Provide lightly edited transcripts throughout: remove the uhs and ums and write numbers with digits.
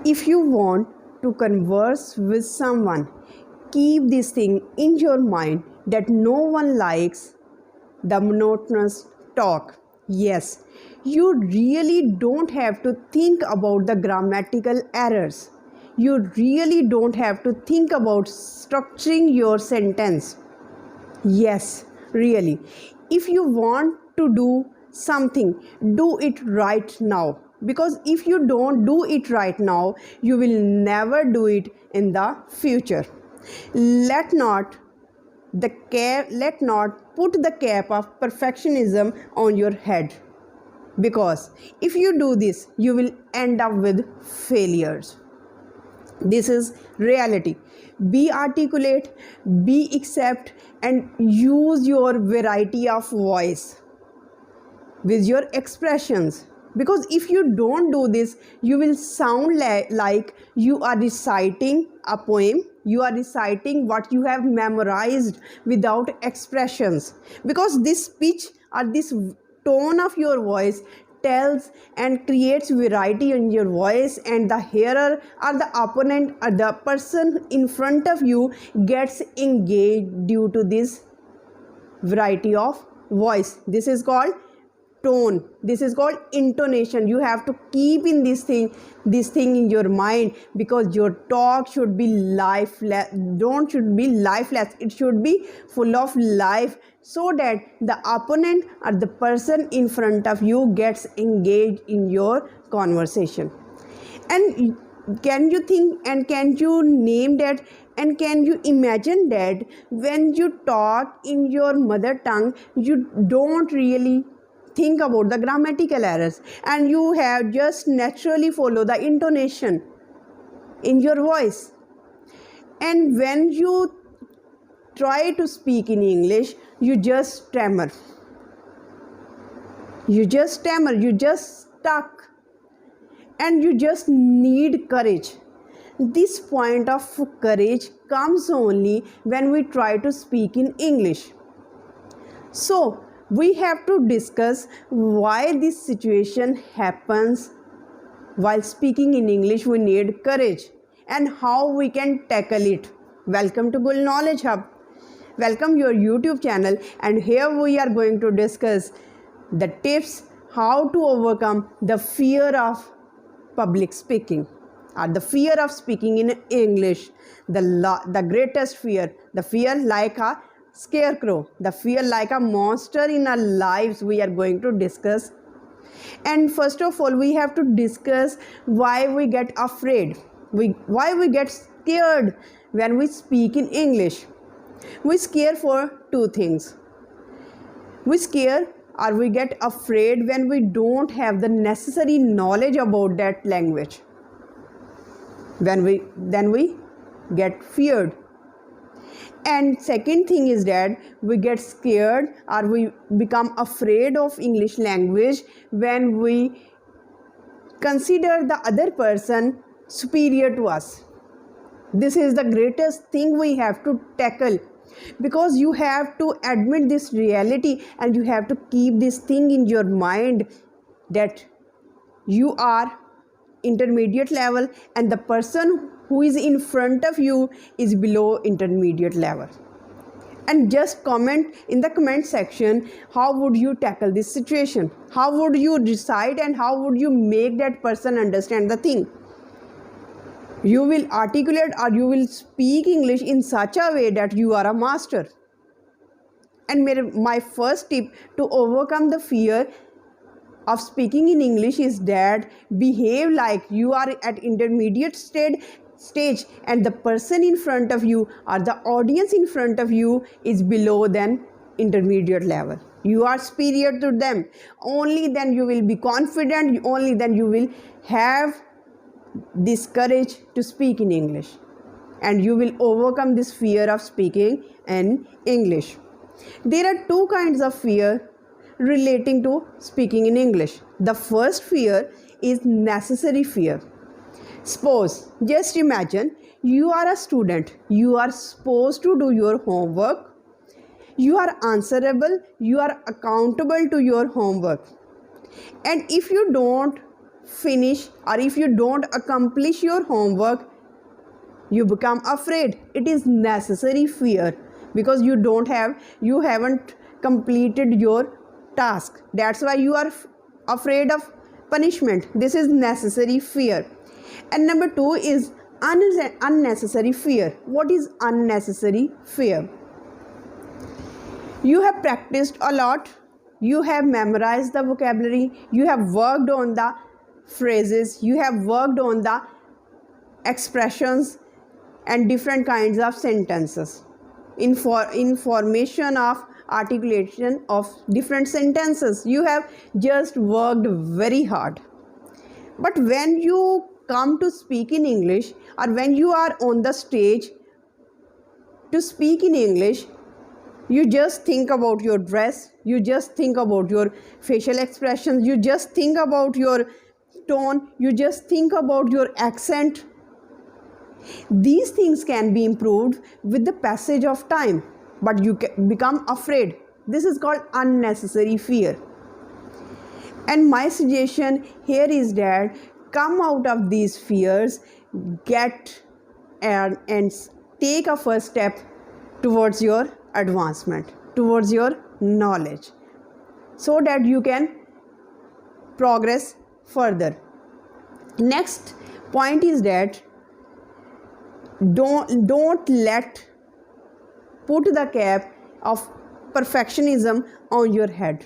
If you want to converse with someone, keep this thing in your mind that no one likes the monotonous talk. Yes, you really don't have to think about the grammatical errors. You really don't have to think about structuring your sentence. Yes, really. If you want to do something, do it right now. Because if you don't do it right now, you will never do it in the future. Let not let not put the cap of perfectionism on your head, because if you do this you will end up with failures. This is reality. Be articulate, be accept, and use your variety of voice with your expressions, because if you don't do this you will sound like you are reciting a poem, you are reciting what you have memorized without expressions, because this pitch or this tone of your voice tells and creates variety in your voice, and the hearer or the opponent or the person in front of you gets engaged due to this variety of voice. This is called tone, this is called intonation. You have to keep in this thing in your mind, because your talk should be lifeless, it should be full of life, so that the opponent or the person in front of you gets engaged in your conversation. And can you think and can you name that and can you imagine that when you talk in your mother tongue you don't really think about the grammatical errors, and you have just naturally follow the intonation in your voice, and when you try to speak in English you just stammer, you just stuck, and you just need courage. This point of courage comes only when we try to speak in English. So we have to discuss why this situation happens. While speaking in English we need courage, and how we can tackle it. Welcome to Good Knowledge Hub. Welcome your YouTube channel, and here we are going to discuss the tips how to overcome the fear of public speaking, or the fear of speaking in English, the greatest fear, the fear like a scarecrow, the fear like a monster in our lives we are going to discuss. And first of all we have to discuss why we get afraid, why we get scared when we speak in English. We scare for two things. We scare or we get afraid when we don't have the necessary knowledge about that language. Then we get feared. And second thing is that we get scared or we become afraid of English language when we consider the other person superior to us. This is the greatest thing we have to tackle, because you have to admit this reality and you have to keep this thing in your mind that you are intermediate level and the person who is in front of you is below intermediate level. And just comment in the comment section, how would you tackle this situation? How would you decide and how would you make that person understand the thing? You will articulate or you will speak English in such a way that you are a master. And my first tip to overcome the fear of speaking in English is that behave like you are at intermediate stage and the person in front of you or the audience in front of you is below than intermediate level. You are superior to them. Only then you will be confident, only then you will have this courage to speak in English, and you will overcome this fear of speaking in English. There are two kinds of fear relating to speaking in English. The first fear is necessary fear. Suppose, just imagine you are a student, you are supposed to do your homework, you are answerable, you are accountable to your homework, and if you don't finish or if you don't accomplish your homework, you become afraid. It is necessary fear because you haven't completed your task. That's why you are afraid of punishment. This is necessary fear. And number 2 is unnecessary fear. What is unnecessary fear? You have practiced a lot, you have memorized the vocabulary, you have worked on the phrases, you have worked on the expressions and different kinds of sentences, information of articulation of different sentences. You have just worked very hard. But when you come to speak in English, or when you are on the stage to speak in English, you just think about your dress, you just think about your facial expressions, you just think about your tone, you just think about your accent. These things can be improved with the passage of time, but you become afraid. This is called unnecessary fear. And my suggestion here is that come out of these fears, get and take a first step towards your advancement, towards your knowledge, so that you can progress further. Next point is that don't let put the cap of perfectionism on your head.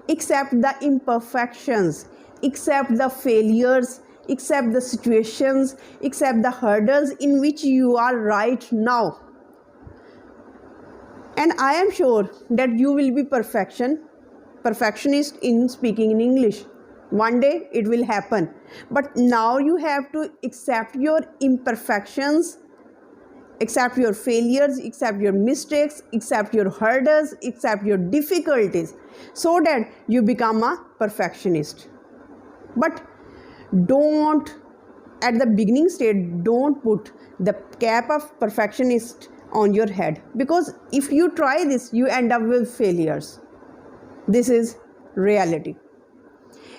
Accept the imperfections, accept the failures, accept the situations, accept the hurdles in which you are right now. And I am sure that you will be perfectionist in speaking in English. One day it will happen. But now you have to accept your imperfections, accept your failures, accept your mistakes, accept your hurdles, accept your difficulties, so that you become a perfectionist. But don't, at the beginning stage, don't put the cap of perfectionist on your head, because if you try this, you end up with failures. This is reality.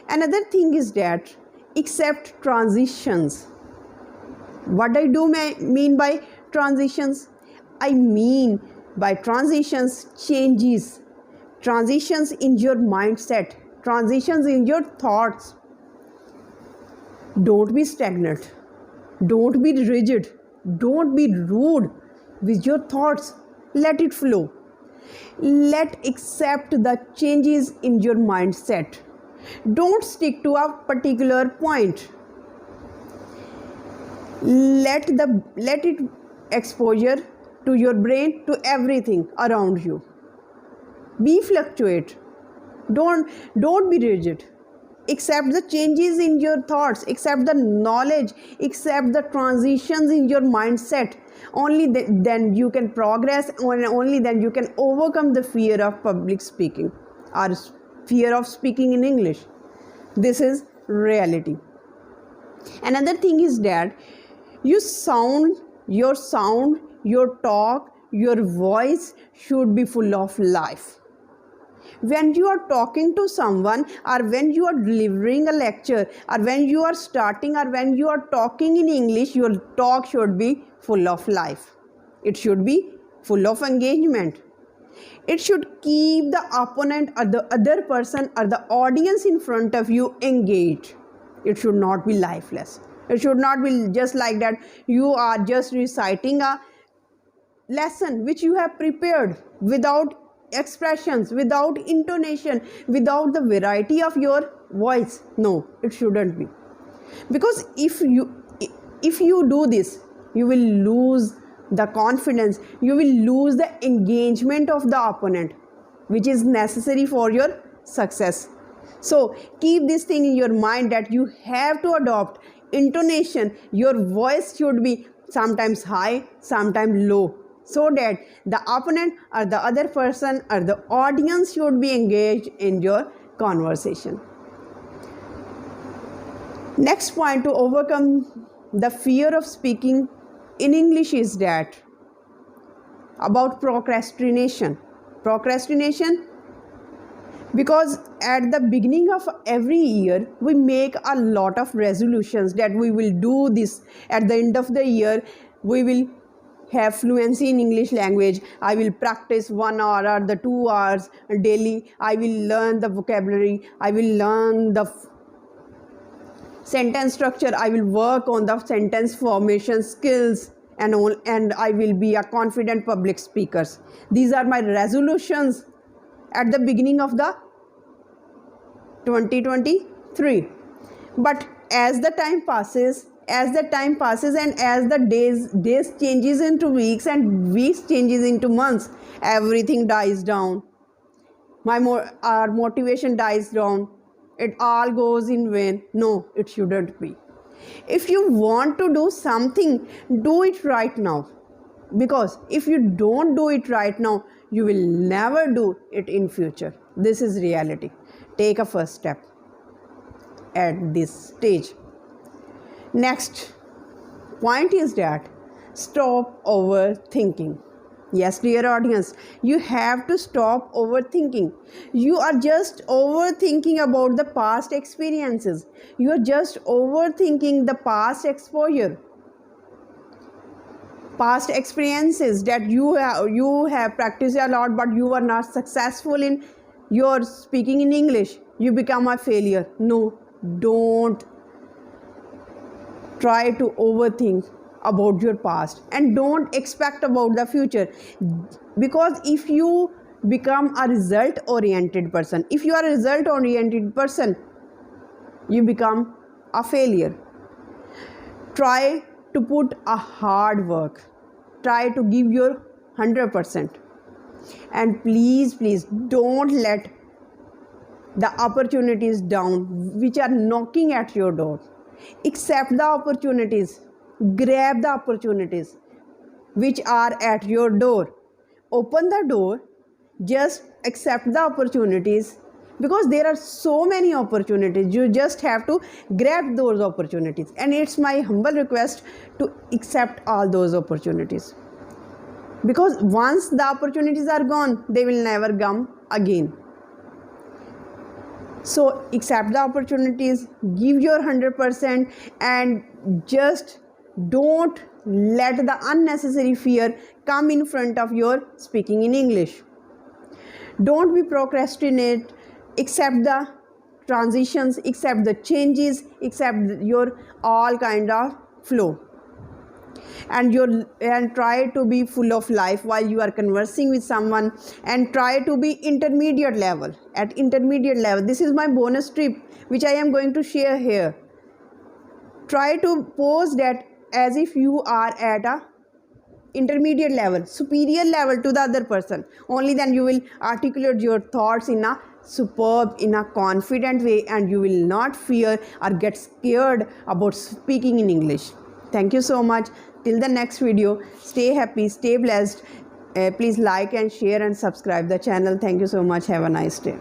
Another thing is that accept transitions. What I do mean by transitions? I mean by transitions, changes, transitions in your mindset, transitions in your thoughts. Don't be stagnant, don't be rigid, don't be rude with your thoughts. Let it flow. Accept the changes in your mindset. Don't stick to a particular point. Let it exposure to your brain, to everything around you. Be fluctuate. Don't be rigid. Accept the changes in your thoughts, accept the knowledge, accept the transitions in your mindset. Only then you can progress, and only then you can overcome the fear of public speaking or fear of speaking in English. This is reality. Another thing is that your talk, your voice should be full of life. When you are talking to someone, or when you are delivering a lecture, or when you are starting, or when you are talking in English, your talk should be full of life. It should be full of engagement. It should keep the opponent or the other person or the audience in front of you engaged. It should not be lifeless. It should not be just like that you are just reciting a lesson which you have prepared without expressions, without intonation, without the variety of your voice. No, it shouldn't be. Because if you do this, you will lose the confidence, you will lose the engagement of the opponent, which is necessary for your success. So keep this thing in your mind that you have to adopt intonation. Your voice should be sometimes high, sometimes low, so that the opponent or the other person or the audience should be engaged in your conversation. Next point to overcome the fear of speaking in English is that about procrastination. Procrastination Because at the beginning of every year we make a lot of resolutions that we will do this. At the end of the year we will have fluency in English language. I will practice 1 hour or the 2 hours daily. I will learn the vocabulary. I will learn the sentence structure. I will work on the sentence formation skills and all, and I will be a confident public speaker. These are my resolutions at the beginning of the 2023. But as the time passes and as the days changes into weeks and weeks changes into months, everything dies down. Our motivation dies down. It all goes in vain. No, it shouldn't be. If you want to do something, do it right now. Because if you don't do it right now, you will never do it in future. This is reality. Take a first step at this stage. Next point is that stop overthinking. Yes, dear audience, you have to stop overthinking. You are just overthinking about the past experiences. You are just overthinking the past exposure, past experiences that you have practiced a lot, but you are not successful in your speaking in English. You become a failure. No, don't try to overthink about your past and don't expect about the future. Because if you become a result oriented person, you become a failure. Try to put a hard work. Try to give your 100%. And please don't let the opportunities down which are knocking at your door. Accept the opportunities. Grab the opportunities which are at your door. Open the door. Just accept the opportunities, because there are so many opportunities. You just have to grab those opportunities, and it's my humble request to accept all those opportunities, because once the opportunities are gone, they will never come again. So accept the opportunities, give your 100%, and just don't let the unnecessary fear come in front of your speaking in English. Don't be procrastinate. Accept the transitions, accept the changes, accept your all kind of flow, and try to be full of life while you are conversing with someone, and try to be intermediate level. At intermediate level, this is my bonus tip which I am going to share here. Try to pose that as if you are at a intermediate level, superior level to the other person. Only then you will articulate your thoughts in a superb, in a confident way, and you will not fear or get scared about speaking in English. Thank you so much. Till the next video, stay happy, stay blessed. Please like and share and subscribe the channel. Thank you so much. Have a nice day.